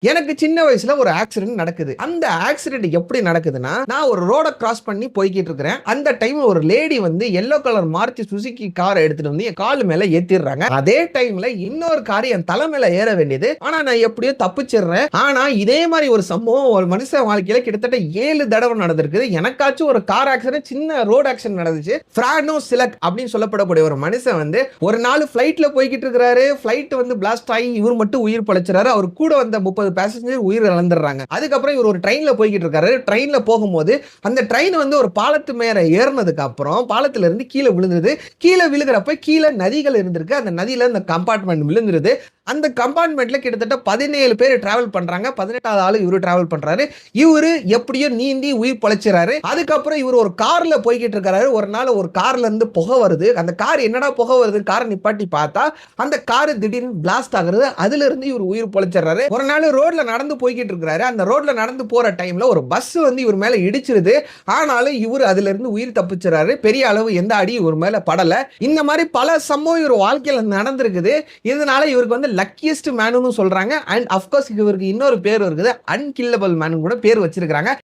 எனக்கு சின்ன வயசுல ஒரு ஆக்சிடென்ட் நடக்குது. அந்த ஆக்சிடென்ட் எப்படி நடக்குதுன்னா, நான் ஒரு ரோட கிராஸ் பண்ணி போய்க்கிட்டு இருக்கிறேன். அந்த டைம்ல ஒரு லேடி வந்து எல்லோ கலர் மாருதி சுசுகி கார எடுத்துட்டு வந்து என் கால் மேல ஏத்திடுறாங்க. அதே டைம்ல இன்னொரு கார் என் தலை மேல ஏற வேண்டியது. ஆனா நான் எப்படியோ தப்பிச்சிடுறேன். ஆனா இதே மாரி ஒரு சம்பவம் ஒரு மனுஷன் வாழ்க்கையில கிட்டத்தட்ட 7 தடவ நடந்திருக்குது. எனக்காச்சும் ஒரு கார் ஆக்சிடென்ட், சின்ன ரோட் ஆக்சிடென்ட் நடந்துச்சு. ஃப்ரானோ சிலக் அப்படின்னு சொல்லப்படக்கூடிய ஒரு மனுஷன் வந்து ஒரு நாள் ஃபிளைட்ல போய்க்கிட்டு இருக்கிறாரு. ஃபிளைட் வந்து பிளாஸ்ட் ஆகி இவர் மட்டும் உயிர் பிழைச்சிறாரு. அவர் கூட வந்த 30 பேசஞ்சர் உயிர் இழந்துடுறாங்க. அதுக்கப்புறம் இவர் ஒரு ட்ரெயின்ல போய்கிட்டு இருக்காரு. ட்ரெயின்ல போகும்போது அந்த ட்ரெயின் வந்து ஒரு பாலத்து மேல ஏறினதுக்கு அப்புறம் பாலத்துல இருந்து கீழே விழுந்தது. கீழே விழுகிறப்ப கீழே நதிகள் இருந்திருக்கு. அந்த நதியில இந்த கம்பார்ட்மெண்ட் விழுந்துருது. அந்த கம்பார்ட்மெண்ட்ல கிட்டத்தட்ட 17 பேர் டிராவல் பண்றாங்க. 18வது ஆளு இவரு டிராவல் பண்றாரு. இவரு எப்படியோ நீந்தி உயிர் பொழைச்சிறாரு. அதுக்கப்புறம் இவர் ஒரு கார்ல போய்கிட்டு இருக்காரு. ஒரு நாள் ஒரு கார்ல இருந்து புகை வருது. அந்த கார் என்னடா புகை வருது, காரை நிப்பாட்டி பார்த்தா அந்த கார் திடீர்னு பிளாஸ்ட் ஆகுறது. அதுல இருந்து இவர் உயிர் பொழைச்சிறாரு. ஒரு நாள் ரோட்ல நடந்து போய்கிட்டு இருக்காரு. அந்த ரோட்ல நடந்து போற டைம்ல ஒரு பஸ் வந்து இவர் மேல இடிச்சிருது. ஆனாலும் இவர் அதுல இருந்து உயிர் தப்பிச்சிறாரு. பெரிய அளவு எந்த அடி இவர் மேல படல. இந்த மாதிரி பல சம்பவம் இவர் வாழ்க்கையில நடந்திருக்குது. இதனால இவருக்கு வந்து லக்கியஸ்ட் மேனுன்னு சொல்றாங்க. அண்ட் அஃப்கோர்ஸ் இவருக்கு இன்னொரு பேர் இருக்குது, அன்கில்லபிள் மேனு கூட பேர் வச்சிருக்காங்க.